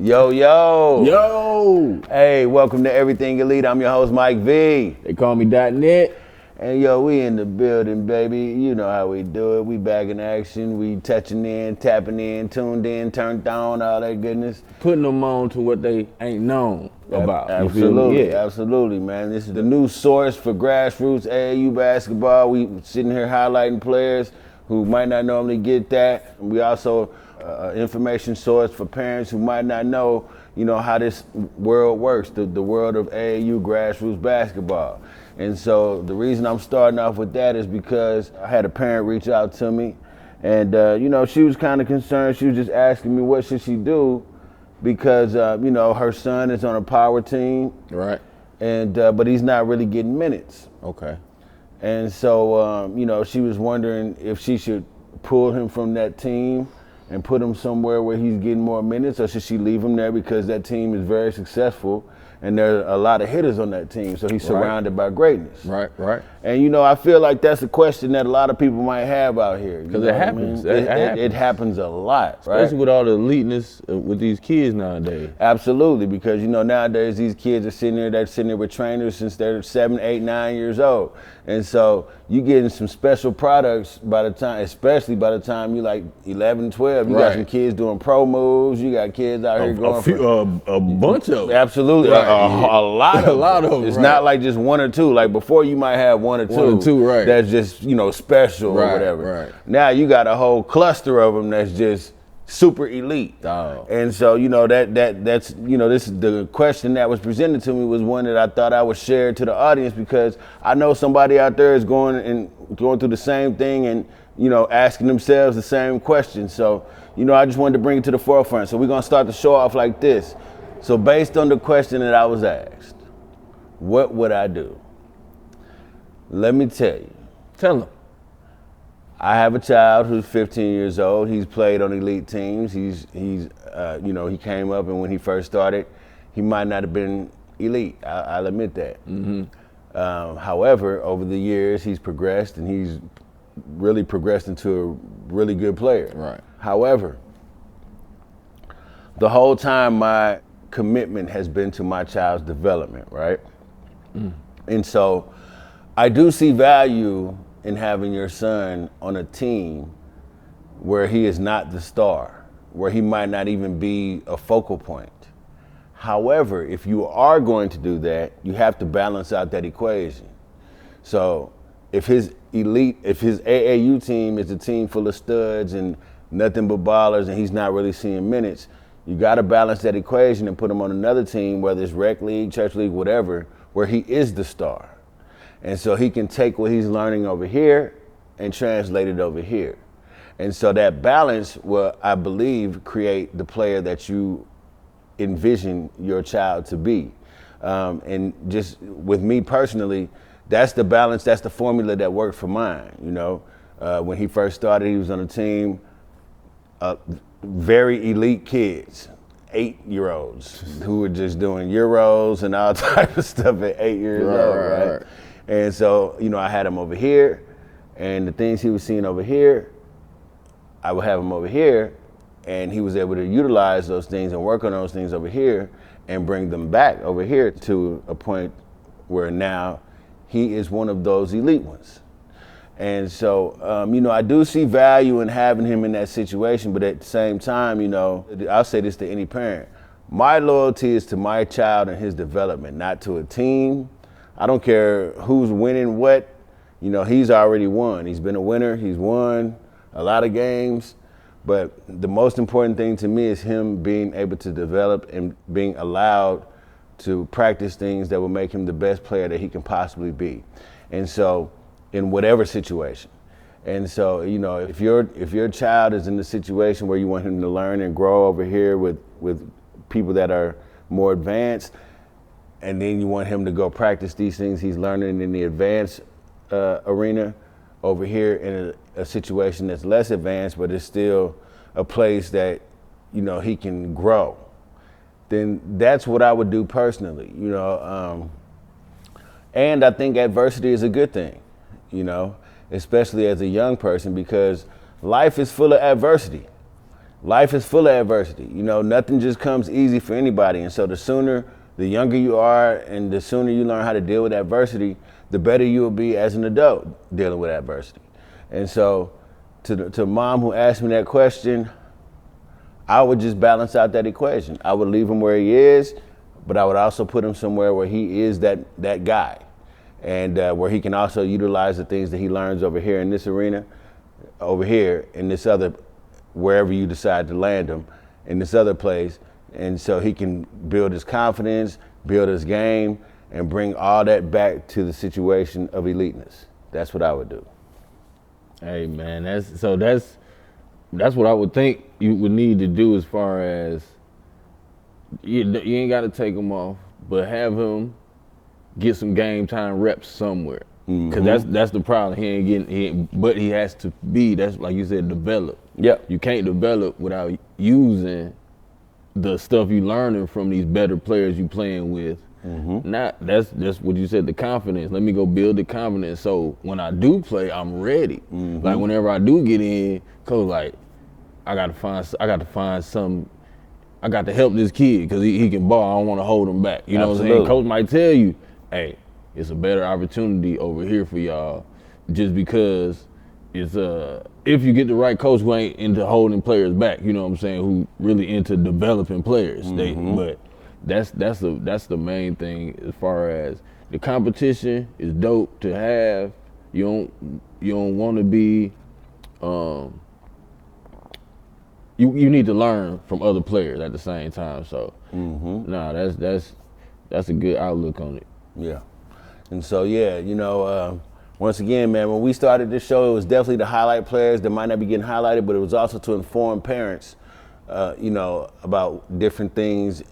Yo, yo. Yo. Hey, welcome to Everything Elite. I'm your host, Mike V. They call me .net. And yo, we in the building, baby. You know how we do it. We back in action. We touching in, tapping in, tuned in, turned on, all that goodness. Putting them on to what they ain't known about. Absolutely, absolutely, man. This is the new source for grassroots AAU basketball. We sitting here highlighting players who might not normally get that. We also information source for parents who might not know, how this world works, the world of AAU grassroots basketball. And so the reason I'm starting off with that is because I had a parent reach out to me and, she was kind of concerned. She was just asking me what should she do because, her son is on a power team. Right. And but he's not really getting minutes. Okay. And so, she was wondering if she should pull him from that team and put him somewhere where he's getting more minutes, or should she leave him there because that team is very successful and there are a lot of hitters on that team, so he's surrounded by greatness. Right. And I feel like that's a question that a lot of people might have out here. Because it happens. It happens a lot, right? Especially with all the eliteness with these kids nowadays. Absolutely, because nowadays these kids are sitting there with trainers since they're 7, 8, 9 years old. And so you getting some special products especially by the time you like 11, 12. You got some kids doing pro moves. You got kids out here going a bunch of them. Absolutely. Right. A lot of them. It's not like just one or two. Like before you might have one or two right. That's just, special or whatever. Right. Now you got a whole cluster of them that's just super elite. Oh. And so, that's this is the question that was presented to me was one that I thought I would share to the audience because I know somebody out there is going through the same thing and, asking themselves the same question. So, I just wanted to bring it to the forefront. So we're going to start the show off like this. So based on the question that I was asked, what would I do? Let me tell you. Tell them. I have a child who's 15 years old. He's played on elite teams. He came up, and when he first started, he might not have been elite. I'll admit that. Mm-hmm. However, over the years, he's progressed, and he's really progressed into a really good player. Right. However, the whole time my commitment has been to my child's development, right? Mm. And so I do see value in having your son on a team where he is not the star, where he might not even be a focal point. However, if you are going to do that, you have to balance out that equation. So if his AAU team is a team full of studs and nothing but ballers and he's not really seeing minutes, you got to balance that equation and put him on another team, whether it's rec league, church league, whatever, where he is the star. And so he can take what he's learning over here and translate it over here. And so that balance will, I believe, create the player that you envision your child to be. And just with me personally, that's the balance, that's the formula that worked for mine. When he first started, he was on a team, very elite kids, 8-year-olds who were just doing Euros and all types of stuff at 8 years old, right? And so, I had him over here, and the things he was seeing over here, I would have him over here, and he was able to utilize those things and work on those things over here and bring them back over here to a point where now he is one of those elite ones. And so, I do see value in having him in that situation, but at the same time, I'll say this to any parent. My loyalty is to my child and his development, not to a team. I don't care who's winning what. He's already won. He's been a winner. He's won a lot of games. But the most important thing to me is him being able to develop and being allowed to practice things that will make him the best player that he can possibly be. And so, in whatever situation. And so, if your child is in the situation where you want him to learn and grow over here with people that are more advanced, and then you want him to go practice these things he's learning in the advanced arena over here in a situation that's less advanced, but it's still a place that, he can grow, then that's what I would do personally, and I think adversity is a good thing. Especially as a young person, because life is full of adversity. life is full of adversity. You know, nothing just comes easy for anybody. And so the younger you are and the sooner you learn how to deal with adversity, the better you will be as an adult dealing with adversity. And so to mom who asked me that question, I would just balance out that equation. I would leave him where he is, but I would also put him somewhere where he is that guy, and where he can also utilize the things that he learns over here in this arena, over here in this other, wherever you decide to land him, in this other place, and so he can build his confidence, build his game, and bring all that back to the situation of eliteness. That's what I would do. Hey man, that's what I would think you would need to do, as far as you ain't got to take him off, but have him get some game time reps somewhere. Because that's the problem. He ain't getting, but he has to be, that's like you said, develop. Yep. You can't develop without using the stuff you learning from these better players you playing with. That's what you said, the confidence. Let me go build the confidence, so when I do play, I'm ready. Like whenever I do get in, coach, like I got to help this kid because he can ball. I don't want to hold him back. You know what I'm saying? Coach might tell you, hey, it's a better opportunity over here for y'all, just because it's if you get the right coach who ain't into holding players back, you know what I'm saying, who really into developing players. But that's the main thing. As far as the competition is dope to have. You don't want to be you need to learn from other players at the same time. So that's a good outlook on it. Yeah. And so, yeah, you know, once again, man, when we started this show, it was definitely to highlight players that might not be getting highlighted, but it was also to inform parents, you know, about different things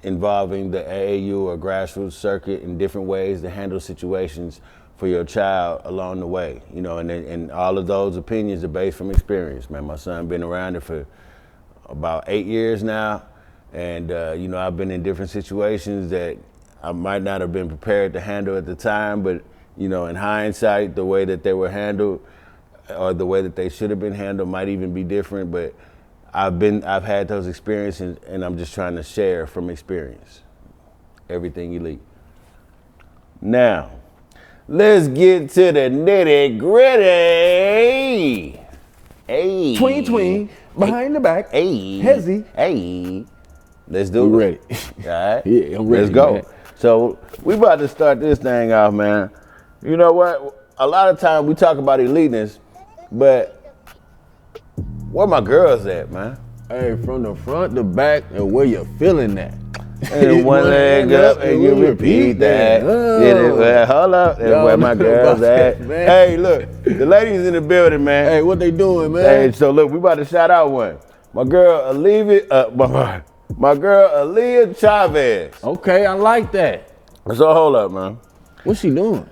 involving the AAU or grassroots circuit in different ways to handle situations for your child along the way. You know, and all of those opinions are based from experience, man. My son been around it for about 8 years now, and, you know, I've been in different situations that I might not have been prepared to handle at the time, but, you know, in hindsight, the way that they were handled or the way that they should have been handled might even be different, but I've had those experiences, and I'm just trying to share from experience. Everything elite. Now, let's get to the nitty gritty. Hey. Tween, behind the back. Hey. Hezzy. Hey. Let's do it. Ready. All right? Yeah, I'm ready. Let's go. Man. So we about to start this thing off, man. You know what? A lot of times we talk about eliteness, but where my girls at, man? Hey, from the front to back, and where you feeling that? And one leg up, and you repeat that. Hold up, and where my girls at? Man. Hey, look, the ladies in the building, man. Hey, what they doing, man? Hey, so look, we about to shout out one. My girl, Aaliyah, my girl, Aaliyah Chavez. Okay, I like that. So hold up, man. What's she doing?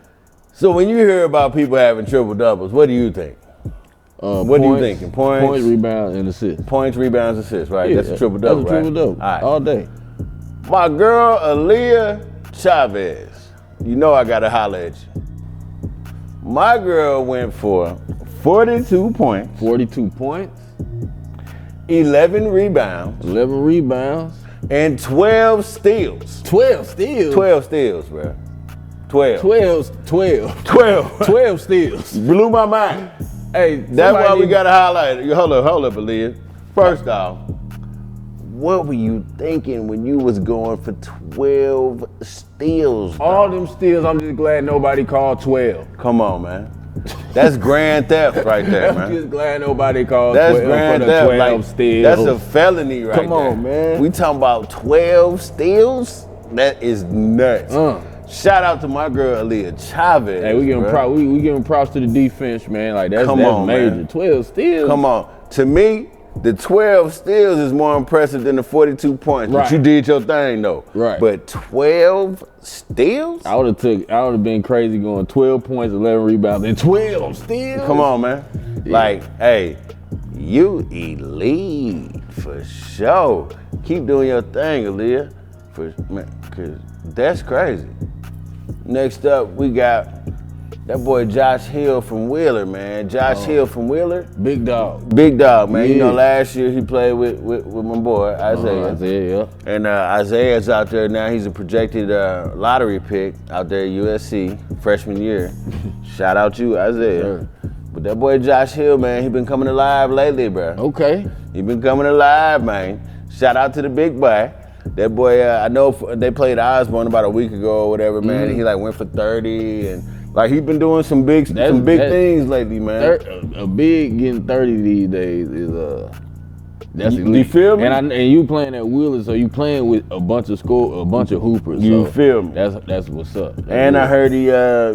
So when you hear about people having triple doubles, what do you think? What are you thinking? Points, rebounds, and assists. Points, rebounds, assists, right? Yeah, that's a triple double, right? That's a triple double. All right. All day. My girl, Aaliyah Chavez. You know I gotta holler at you. My girl went for 42 points. 42 points. 11 rebounds. 11 rebounds. And 12 steals. 12 steals? 12 steals, bro. 12. 12 steals. Blew my mind. Hey, that's why we gotta highlight it. Hold up, Aaliyah. First off, what were you thinking when you was going for 12 steals, bro? All them steals, I'm just glad nobody called 12. Come on, man. That's grand theft right there, man. I'm just glad nobody called that's 12 grand for the theft. 12 Like, steals. that's a felony right there. Come on, man. We talking about 12 steals? That is nuts. Shout out to my girl, Aaliyah Chavez. Hey, we giving props to the defense, man. Like, that's major. Man. 12 steals. Come on. To me, the 12 steals is more impressive than the 42 points. Right. But you did your thing, though. Right. But 12 steals? I would have been crazy going 12 points, 11 rebounds, and 12 steals. Come on, man. Yeah. Like, hey, you elite for sure. Keep doing your thing, Aaliyah. Cause that's crazy. Next up, we got That boy Josh Hill from Wheeler, man. Josh Hill from Wheeler. Big dog. Big dog, man. Yeah. You know, last year he played with my boy, Isaiah. Isaiah, yeah. And Isaiah's out there now. He's a projected lottery pick out there at USC, freshman year. Shout out you, Isaiah. Sure. But that boy Josh Hill, man, he been coming alive lately, bro. Okay. He been coming alive, man. Shout out to the big boy. That boy, I know they played Osborne about a week ago or whatever, man. And he like went for 30 and like he been doing some big things lately, man. A big getting 30 these days is that's elite. You feel me? And you playing at Wheeler, so you playing with a bunch of hoopers. You so feel me? That's what's up. And I heard he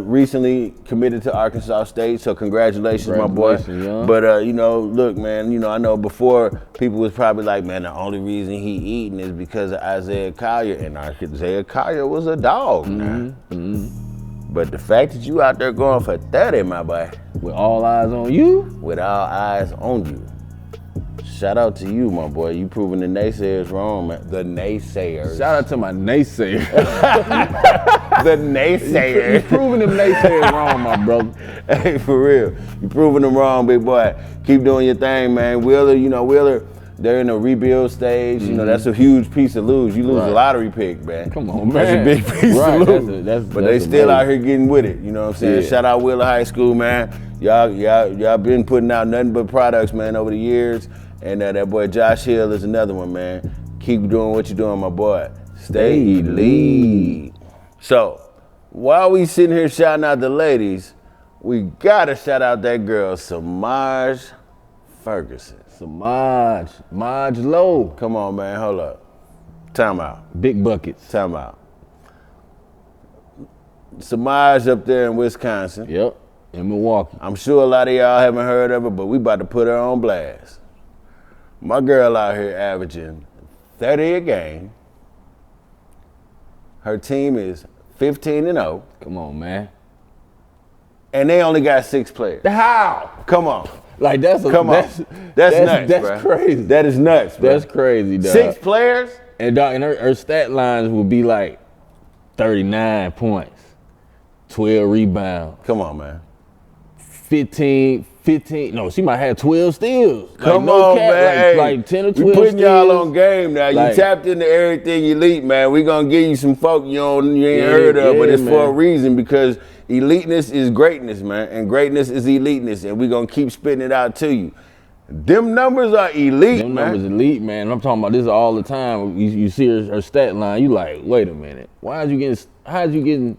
recently committed to Arkansas State, so congratulations, my boy. Young. But you know, look, man, you know, I know before people was probably like, man, the only reason he eating is because of Isaiah Collier, and Isaiah Collier was a dog, man. But the fact that you out there going for 30, my boy. With all eyes on you? With all eyes on you. Shout out to you, my boy. You proving the naysayers wrong, man. The naysayers. Shout out to my naysayers. The naysayers. You proving them naysayers wrong, my brother. Hey, for real. You proving them wrong, big boy. Keep doing your thing, man. Wheeler, they're in a rebuild stage. You know, that's a huge piece to lose. You lose a lottery pick, man. Come on, man. That's a big piece to lose. But they still out here getting with it. You know what I'm saying? Yeah. Shout out Wheeler High School, man. Y'all been putting out nothing but products, man, over the years. And that boy Josh Hill is another one, man. Keep doing what you're doing, my boy. Stay elite. So, while we sitting here shouting out the ladies, we gotta shout out that girl, Samaj Ferguson. Maj Low. Come on, man, hold up. Time out. Big buckets. Time out. Samaj up there in Wisconsin. Yep, in Milwaukee. I'm sure a lot of y'all haven't heard of her, but we about to put her on blast. My girl out here averaging 30 a game. Her team is 15-0. Come on, man. And they only got 6 players. How? Come on. Like that's nuts, that's crazy. That is nuts, bro. That's crazy, dog. 6 players? And dog, and her stat lines would be like 39 points, 12 rebounds. Come on, man. 15. No, she might have 12 steals. Come on, man. Like 10 or 12 We putting steals. y'all on game now. You tapped into everything elite, man. We gonna give you some folk you ain't heard of, but it's for a reason, because eliteness is greatness, man. And greatness is eliteness, and we gonna keep spitting it out to you. Them numbers are elite, Them man. numbers elite, man. I'm talking about this all the time. You see her stat line, you like, wait a minute. How's you getting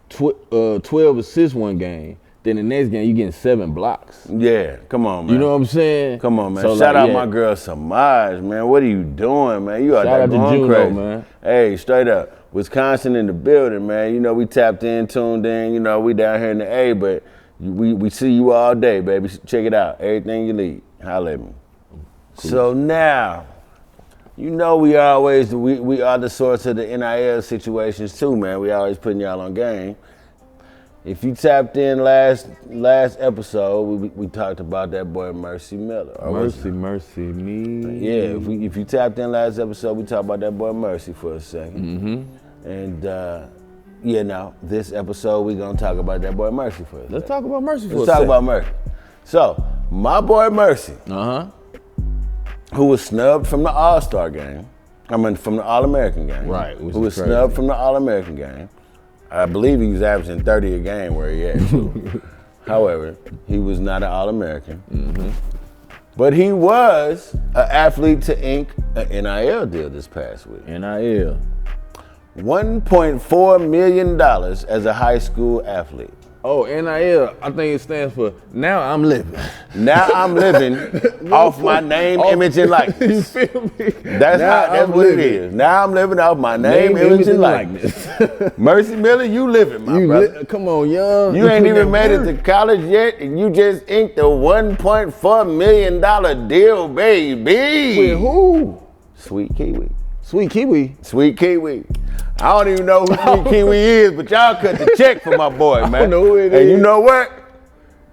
12 assists one game? Then the next game, you getting 7 blocks. Yeah, come on, man. You know what I'm saying? Come on, man. So shout out my girl Samaj, man. What are you doing, man? You out there going crazy, man. Hey, straight up, Wisconsin in the building, man. You know we tapped in, tuned in. You know we down here in the A, but we see you all day, baby. Check it out. Everything you need, holla at me. Cool. So now, you know we are the source of the NIL situations too, man. We always putting y'all on game. If you tapped in last episode, we talked about that boy Mercy Miller. Mercy me. Yeah, if you tapped in last episode, we talked about that boy Mercy for a second. And now this episode we gonna talk about that boy Mercy for a second. Let's talk about Mercy for a second. Let's talk about Mercy. So my boy Mercy, who was snubbed from the All-Star game, from the All-American game. Right. Who was snubbed from the All-American game. I believe he was averaging 30 a game where he at too. However, he was not an All-American. But he was an athlete to ink an NIL deal this past week. NIL. $1.4 million as a high school athlete. Oh, NIL, I think it stands for Now I'm Living. Now I'm living off my name, image, and likeness. You feel me? That's what it is. Now I'm living off my name, image, and likeness. Mercy Miller, you living, my brother. Come on, young. You ain't even made it to college yet, and you just inked a $1.4 million deal, baby. With who? Sweet Kiwi. Sweet Kiwi? Sweet Kiwi. I don't even know who Sweet Kiwi is, but y'all cut the check for my boy, man. I know who it is. And you know what?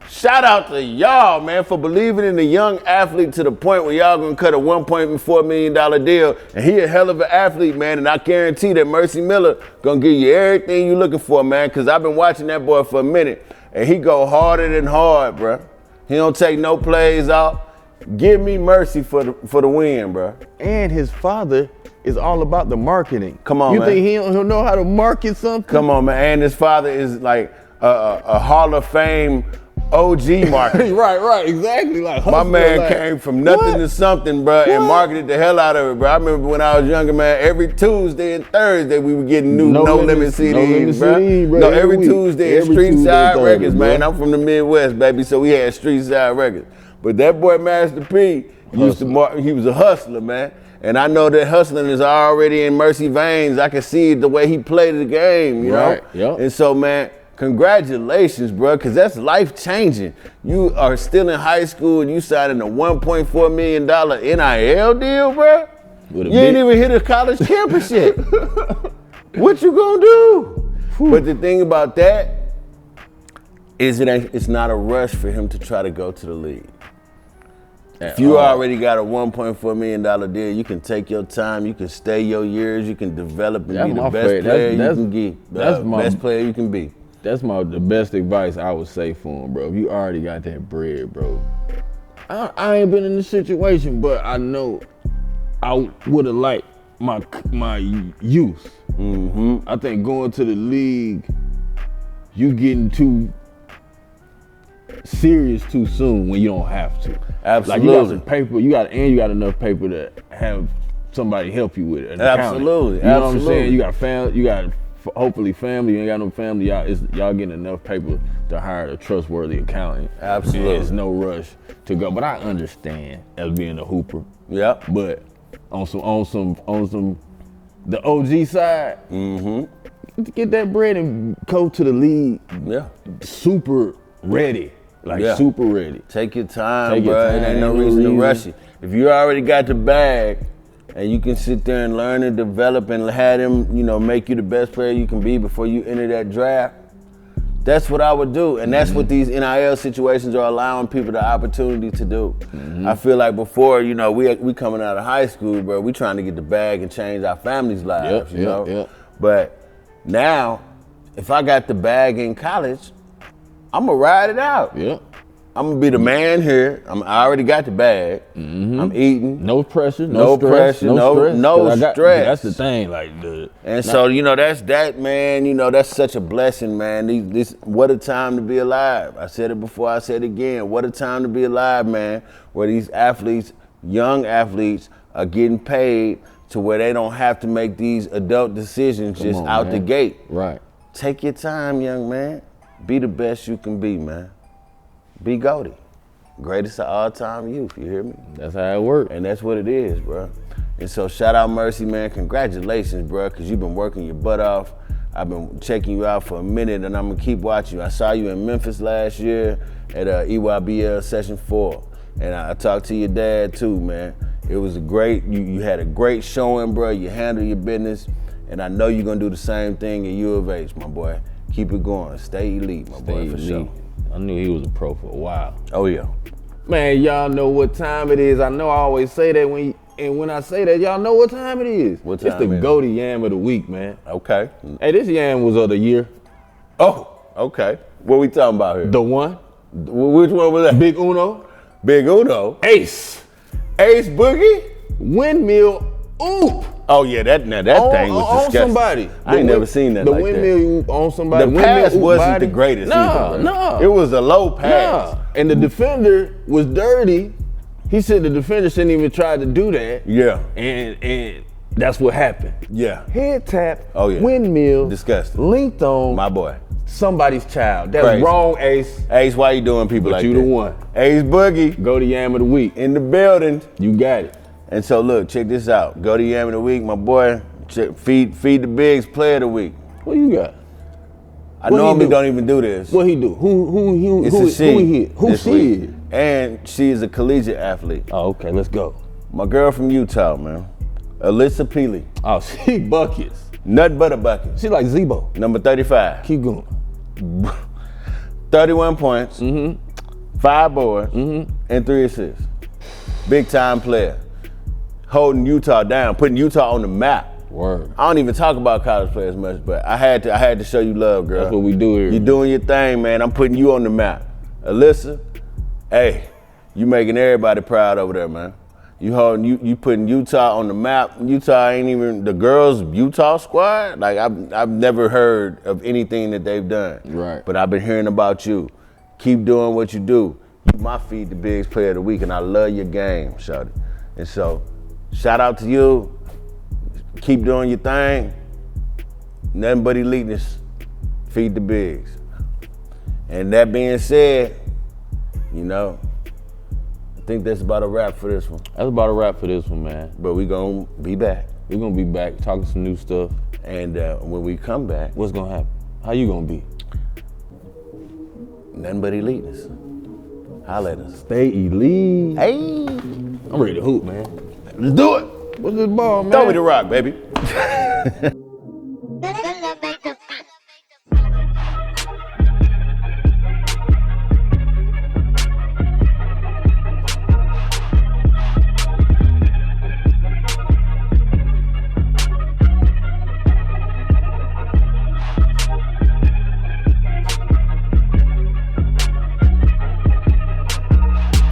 Shout out to y'all, man, for believing in the young athlete to the point where y'all gonna cut a $1.4 million deal. And he a hell of an athlete, man. And I guarantee that Mercy Miller gonna give you everything you looking for, man. Cause I've been watching that boy for a minute. And he go harder than hard, bro. He don't take no plays off. Give me Mercy for the win, bro. And his father is all about the marketing. Come on, man. You think he'll know how to market something? Come on, man. And his father is like a Hall of Fame OG marketing. right, exactly. Like my man came from nothing to something, bro, and marketed the hell out of it, bro. I remember when I was younger, man, every Tuesday and Thursday we were getting new No Limit CDs, bro. No, every Tuesday at Street Side Records, man. I'm from the Midwest, baby, so we had Street Side Records. But that boy, Master P, used to he was a hustler, man. And I know that hustling is already in Mercy veins. I can see the way he played the game, you know? Yep. And so, man, congratulations, bro, because that's life-changing. You are still in high school and you signing a $1.4 million NIL deal, bro? You ain't even hit a college campus yet. What you gonna do? But the thing about that is it's not a rush for him to try to go to the league. If you already got a $1.4 million deal, you can take your time, you can stay your years, you can develop and be the best player you can get. That's the best player you can be. That's the best advice I would say for him, bro. If you already got that bread, bro. I ain't been in this situation, but I know I would have liked my youth. Mm-hmm. I think going to the league, you getting too serious too soon when you don't have to. Absolutely. Like you got some paper, you got enough paper to have somebody help you with it. Absolutely. You know what I'm saying? You got family, you got hopefully family, you ain't got no family, y'all getting enough paper to hire a trustworthy accountant. Absolutely. There's no rush to go. But I understand as being a hooper. Yep. But on some the OG side, get that bread and go to the league. Yeah. Super ready. Super ready. Take your time, bro. It ain't no reason to rush it. If you already got the bag and you can sit there and learn and develop and have them, make you the best player you can be before you enter that draft, that's what I would do. And that's what these NIL situations are allowing people the opportunity to do. I feel like before, we coming out of high school, bro, we trying to get the bag and change our families' lives, you know? Yep. But now, if I got the bag in college, I'm gonna ride it out. Yeah. I'm gonna be the man here. I already got the bag. I'm eating. No pressure, no stress. That's the thing, that's that, man. That's such a blessing, man. What a time to be alive. I said it before, I said it again. What a time to be alive, man. Where these athletes, young athletes, are getting paid to where they don't have to make these adult decisions out the gate. Right. Take your time, young man. Be the best you can be, man. Be Goaty. Greatest of all time youth, you hear me? That's how it works. And that's what it is, bro. And so shout out Mercy, man. Congratulations, bro, because you've been working your butt off. I've been checking you out for a minute, and I'm going to keep watching you. I saw you in Memphis last year at EYBL Session 4. And I talked to your dad, too, man. It was you had a great showing, bro. You handled your business. And I know you're going to do the same thing at U of H, my boy. Keep it going. Stay elite, my boy, for sure. I knew he was a pro for a while. Oh, yeah. Man, y'all know what time it is. I know I always say that when I say that, y'all know what time it is. What time it's the Goaty Yam of the week, man. Okay. Hey, this yam was of the year. Oh, okay. What we talking about here? The one. Which one was that? Big Uno. Big Uno. Ace. Ace Boogie? Windmill Oop. Oh yeah, that thing was disgusting. On somebody. I ain't never seen that like that. The windmill on somebody. The pass wasn't the greatest either. No. It was a low pass. And the defender was dirty. He said the defender shouldn't even try to do that. Yeah. And that's what happened. Yeah. Head tap. Oh yeah. Windmill. Disgusting. Linked on. My boy. Somebody's child. That's wrong, Ace. Ace, why you doing people like that? But you the one. Ace Boogie. Goaty Yam of the week. In the building. You got it. And so look, check this out. Goaty Yam of the week, my boy. Feed the Bigs player of the week. What you got? I normally don't even do this. What he do? Who she is? And she is a collegiate athlete. Oh, okay, let's go. My girl from Utah, man. Alissa Pili. Oh, she buckets. Nothing but a bucket. She like Zebo. Number 35. Keep going. 31 points. 5 boards, and 3 assists. Big time player. Holding Utah down, putting Utah on the map. Word. I don't even talk about college players much, but I had to show you love, girl. That's what we do here. You doing your thing, man. I'm putting you on the map. Alissa, hey, you making everybody proud over there, man. You putting Utah on the map. Utah ain't even the girls' Utah squad. Like I've never heard of anything that they've done. Right. But I've been hearing about you. Keep doing what you do. You my Feed the Bigs Player of the Week, and I love your game, shawty. And so, shout out to you. Keep doing your thing. Nothing but eliteness. Feed the Bigs. And that being said, you know, I think that's about a wrap for this one. That's about a wrap for this one, man. But we gonna be back. We're gonna be back talking some new stuff. And when we come back, what's gonna happen? How you gonna be? Nothing but eliteness. Holla at us. Stay elite. Hey. I'm ready to hoop, man. Let's do it. What's this ball, man? Throw me the rock, baby.